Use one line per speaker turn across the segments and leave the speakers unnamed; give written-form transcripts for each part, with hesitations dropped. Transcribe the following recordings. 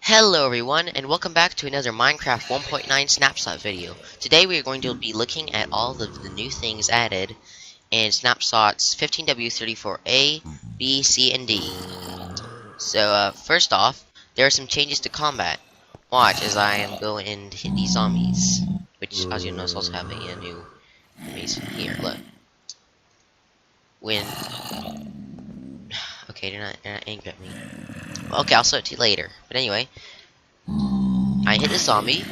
Hello everyone, and welcome back to another Minecraft 1.9 snapshot video. Today we are going to be looking at all of the new things added in snapshots 15W34A, B, C, and D. So first off, there are some changes to combat. Watch as I am going and hit these zombies, which as you notice also have a new enemies here. Look, when okay, they're not angry at me. Okay, I'll show it to you later. But anyway, I hit the zombie.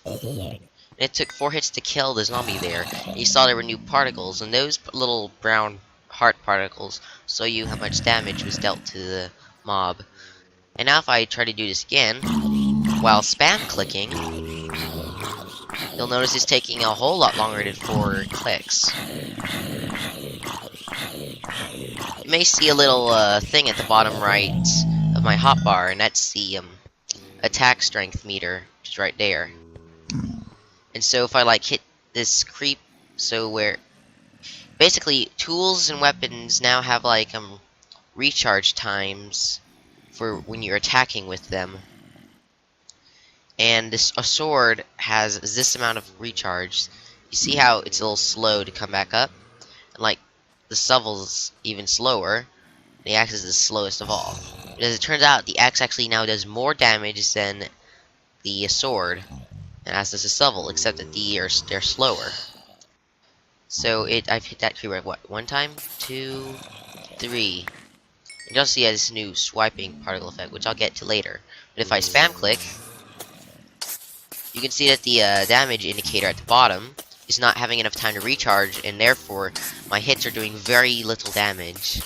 And it took 4 hits to kill the zombie there. And you saw there were new particles, and those little brown heart particles show you how much damage was dealt to the mob. And now if I try to do this again, while spam clicking, you'll notice it's taking a whole lot longer than 4 clicks. You may see a little thing at the bottom right of my hotbar, and that's the attack strength meter, which is right there. And so if I like hit this creep, so where basically tools and weapons now have like recharge times for when you're attacking with them, and a sword has this amount of recharge. You see how it's a little slow to come back up, and like the shovel's even slower. The axe is the slowest of all. But as it turns out, the axe actually now does more damage than the sword, and as does the shovel, except that they're slower. So I've hit that creeper what, 1 time, 2, 3. And you also see this new swiping particle effect, which I'll get to later. But if I spam click, you can see that the damage indicator at the bottom is not having enough time to recharge, and therefore my hits are doing very little damage.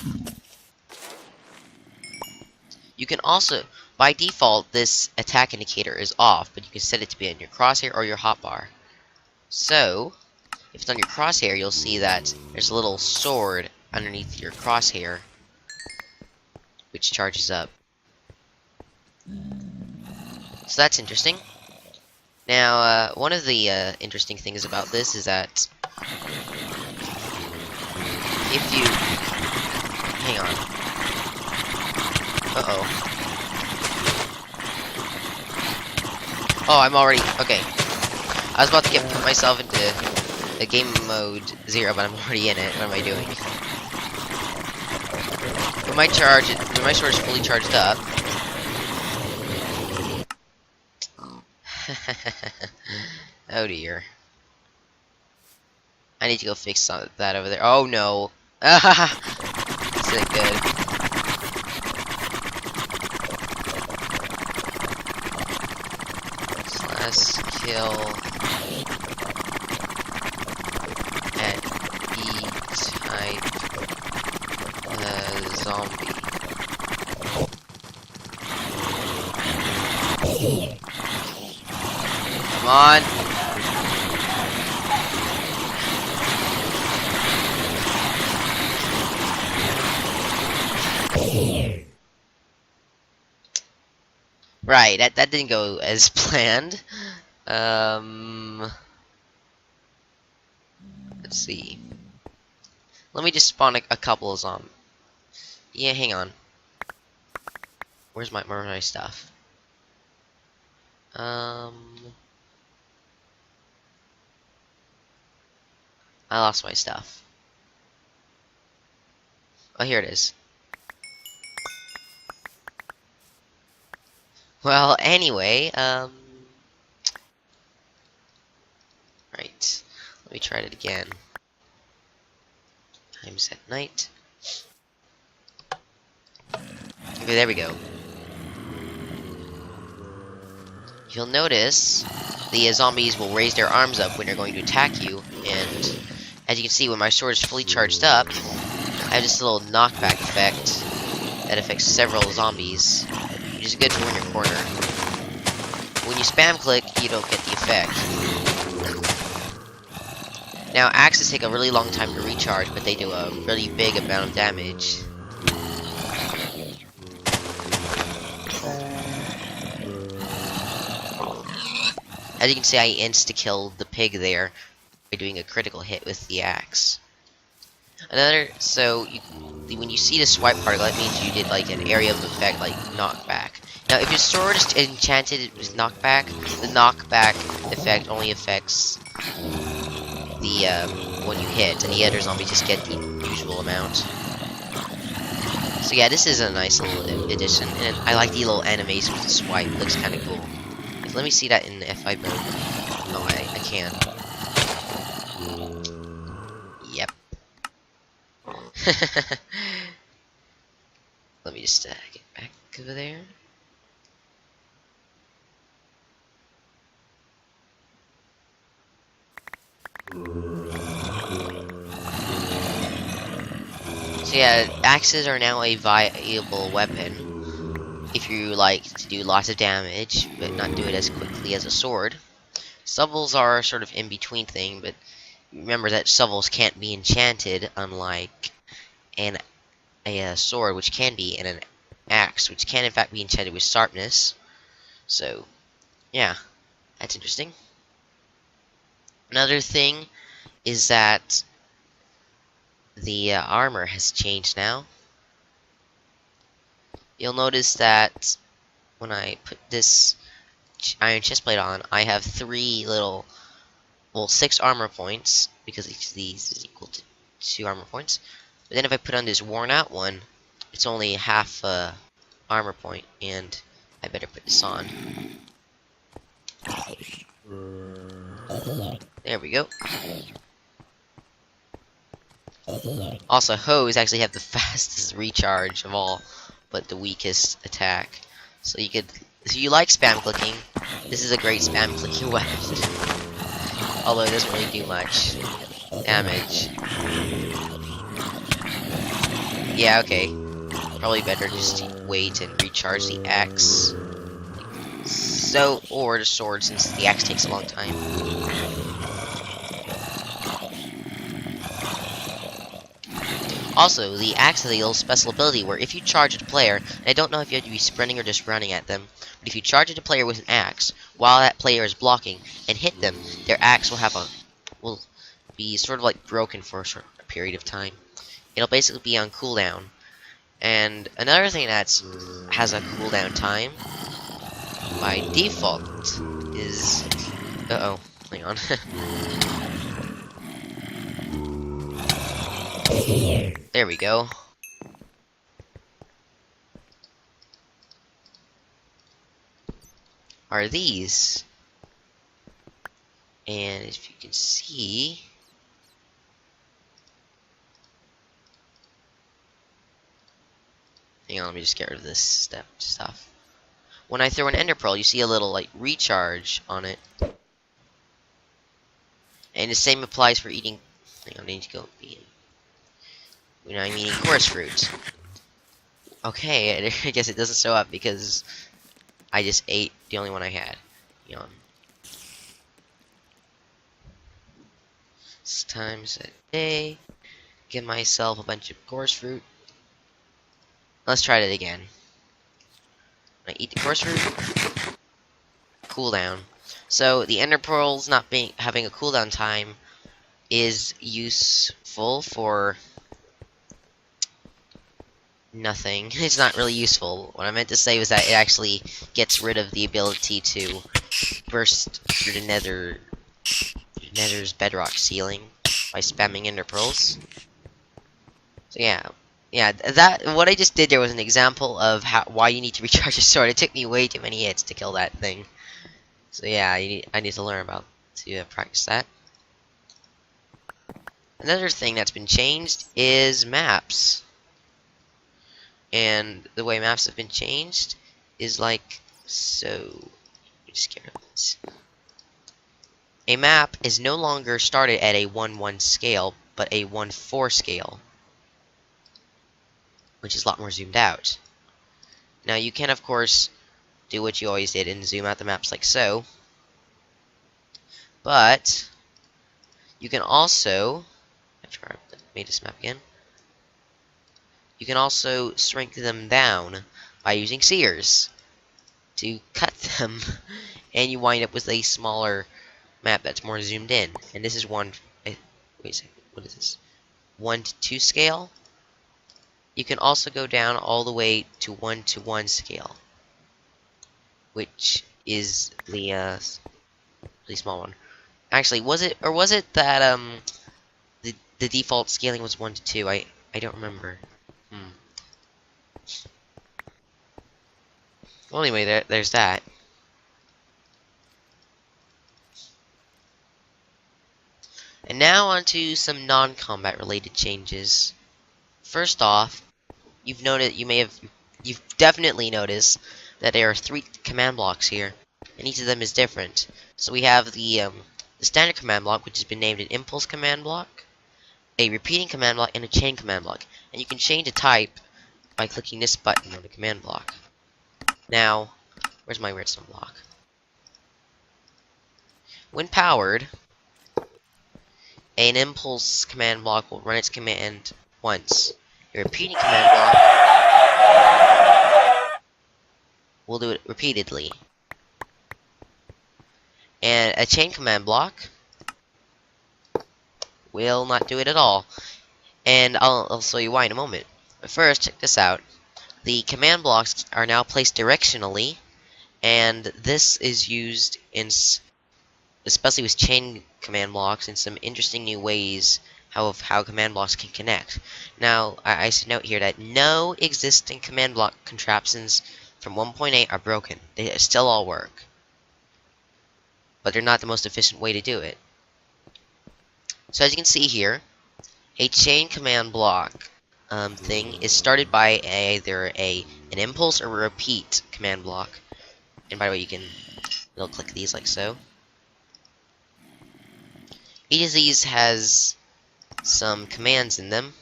You can also, by default, this attack indicator is off, but you can set it to be on your crosshair or your hotbar. So, if it's on your crosshair, you'll see that there's a little sword underneath your crosshair, which charges up. So that's interesting. Now, one of the interesting things about this is that if you... Hang on. Uh-oh. Oh, I'm already... Okay. I was about to put myself into a game mode 0, but I'm already in it. What am I doing? When my sword is fully charged up... Oh dear. I need to go fix that over there. Oh no. This isn't good. Slash kill at E-type zombie. Come on. Right, that didn't go as planned. Let's see. Let me just spawn a couple of zombies. Yeah, hang on. Where's my stuff? I lost my stuff. Oh, here it is. Well, anyway, right. Let me try it again. Time's at night. Okay, there we go. You'll notice the zombies will raise their arms up when they're going to attack you, and as you can see, when my sword is fully charged up, I have this little knockback effect that affects several zombies, which is good for when you're cornered. When you spam click, you don't get the effect. Now, axes take a really long time to recharge, but they do a really big amount of damage. As you can see, I insta-killed the pig there by doing a critical hit with the axe. When you see the swipe particle, that means you did like an area of effect, like knockback. Now, if your sword is enchanted with knockback, the knockback effect only affects the when you hit, and the other zombies just get the usual amount. So yeah, this is a nice little addition, and I like the little animation with the swipe. It looks kind of cool. Let me see that in the F5 mode. No, I can. Yep. Let me just get back over there. So yeah, axes are now a viable weapon if you like to do lots of damage, but not do it as quickly as a sword. Shovels are sort of in between thing, but remember that shovels can't be enchanted, unlike a sword, which can be, and an axe, which can in fact be enchanted with sharpness. So yeah, that's interesting. Another thing is that the armor has changed now. You'll notice that when I put this iron chestplate on, I have 6 armor points, because each of these is equal to 2 armor points. But then if I put on this worn out one, it's only half armor point, and I better put this on. There we go. Also, hoes actually have the fastest recharge of all, but the weakest attack. So if you like spam clicking, this is a great spam clicking weapon. Although it doesn't really do much damage. Yeah, okay. Probably better just to wait and recharge the axe. Or the sword, since the axe takes a long time. Also, the axe has a little special ability where if you charge at a player, and I don't know if you have to be sprinting or just running at them, but if you charge at a player with an axe while that player is blocking and hit them, their axe will be sort of like broken for a period of time. It'll basically be on cooldown. And another thing that has a cooldown time by default is hang on. There we go. Are these. And if you can see, hang on, let me just get rid of this stuff. When I throw an ender pearl, you see a little like recharge on it. And the same applies for eating. Hang on, I need to go eat. When I'm eating chorus fruit. Okay, I guess it doesn't show up because I just ate the only one I had. Yawn. Times a day. Give myself a bunch of chorus fruit. Let's try that again. When I eat the chorus fruit, cooldown. So the ender pearls not having a cooldown time is useful for nothing. It's not really useful. What I meant to say was that it actually gets rid of the ability to burst through the nether's bedrock ceiling by spamming ender pearls. So yeah, what I just did there was an example of why you need to recharge your sword. It took me way too many hits to kill that thing. So yeah, I need to learn to practice that. Another thing that's been changed is maps. And the way maps have been changed is like so. Let me just get rid of this. A map is no longer started at a 1:1 scale, but a 1:4 scale, which is a lot more zoomed out. Now you can, of course, do what you always did and zoom out the maps like so, but you can also, after I made this map again, you can also shrink them down by using sears to cut them, and you wind up with a smaller map that's more zoomed in. And this is one. Wait a second. What is this? 1 to 2 scale. You can also go down all the way to 1 to 1 scale, which is the really small one. Actually, was it that the default scaling was 1 to 2? I don't remember. Well, anyway, there's that. And now onto some non-combat related changes. First off, you've definitely noticed that there are 3 command blocks here, and each of them is different. So we have the standard command block, which has been named an impulse command block, a repeating command block, and a chain command block. And you can change the type by clicking this button on the command block. Now, where's my redstone block? When powered, an impulse command block will run its command once. A repeating command block will do it repeatedly. And a chain command block will not do it at all. And I'll show you why in a moment. But first, check this out. The command blocks are now placed directionally, and this is used in, especially with chain command blocks, in some interesting new ways how command blocks can connect. Now, I should note here that no existing command block contraptions from 1.8 are broken. They still all work. But they're not the most efficient way to do it. So as you can see here, a chain command block thing is started by either an impulse or a repeat command block. And by the way, you can click these like so. Each of these has some commands in them.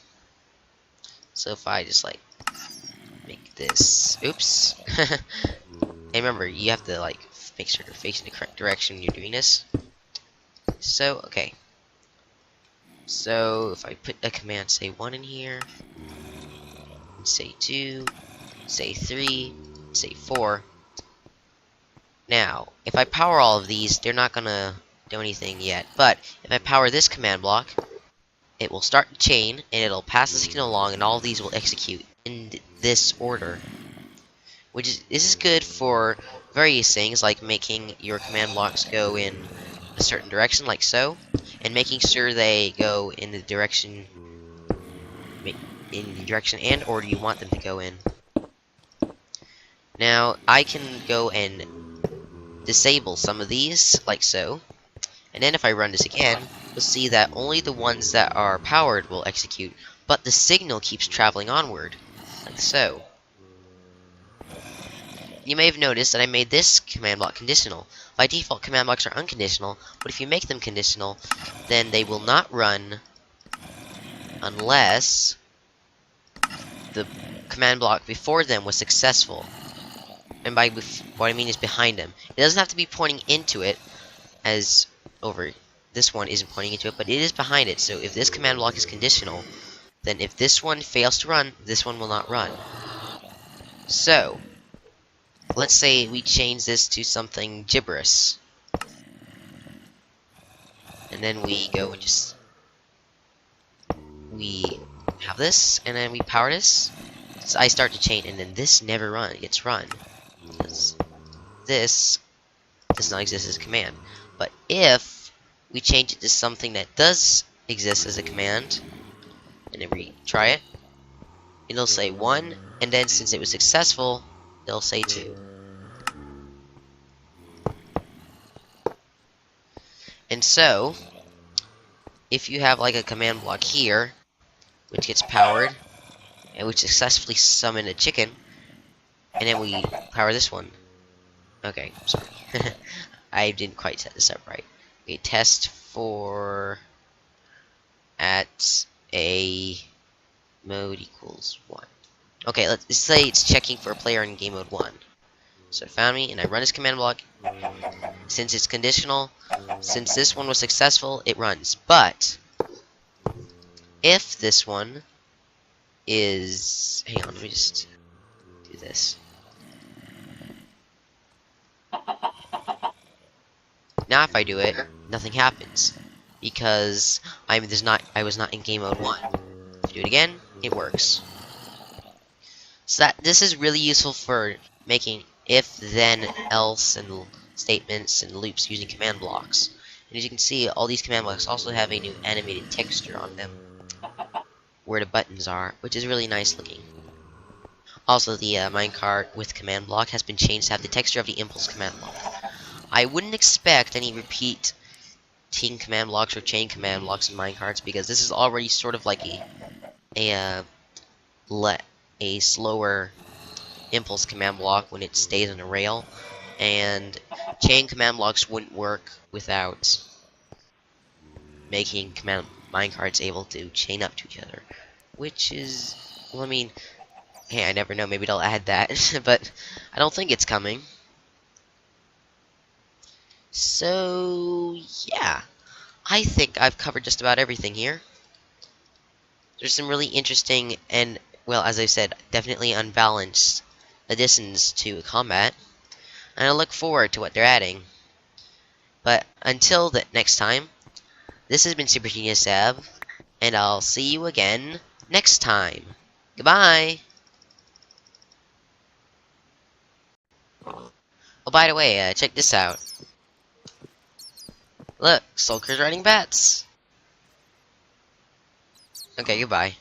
So if I just make this, oops. And remember, you have to make sure you're facing the correct direction when you're doing this. So okay. So if I put a command, say 1 in here, say 2, say 3, say 4. Now, if I power all of these, they're not gonna do anything yet. But if I power this command block, it will start the chain, and it'll pass the signal along, and all of these will execute in this order. This is good for various things, like making your command blocks go in a certain direction, like so, and making sure they go in the direction and order you want them to go in. Now, I can go and disable some of these, like so, and then if I run this again, you'll see that only the ones that are powered will execute, but the signal keeps traveling onward, like so. You may have noticed that I made this command block conditional. By default, command blocks are unconditional, but if you make them conditional, then they will not run unless the command block before them was successful. And by what I mean is behind them. It doesn't have to be pointing into it, as over this one isn't pointing into it, but it is behind it. So if this command block is conditional, then if this one fails to run, this one will not run. So let's say we change this to something gibberish. And then we go and we have this, and then we power this. So I start the chain, and then this never gets run. Because this does not exist as a command. But if we change it to something that does exist as a command, and then we try it, it'll say 1, and then since it was successful, it'll say 2. And so, if you have a command block here, which gets powered, and which successfully summon a chicken, and then we power this one. Okay, sorry. I didn't quite set this up right. We test for at a mode equals 1. Okay, let's say it's checking for a player in game mode 1. So it found me, and I run this command block. Since it's conditional, since this one was successful, it runs. But if this one is... Hang on, let me just do this. Now if I do it, nothing happens. Because I was not in game mode 1. Do it again. It works. So this is really useful for making if, then, else, and statements and loops using command blocks. And as you can see, all these command blocks also have a new animated texture on them, where the buttons are, which is really nice looking. Also, the minecart with command block has been changed to have the texture of the impulse command block. I wouldn't expect any repeating command blocks or chain command blocks in minecarts, because this is already sort of like a slower impulse command block when it stays on a rail, and chain command blocks wouldn't work without making minecarts able to chain up to each other, which is, well, I mean, hey, I never know, maybe they'll add that, but I don't think it's coming. So, yeah, I think I've covered just about everything here. There's some really interesting and, well, as I said, definitely unbalanced additions to combat, and I look forward to what they're adding. But until the next time, this has been Super Genius Sab, and I'll see you again next time. Goodbye! Oh, by the way, check this out. Look, Sulker's riding bats! Okay, goodbye.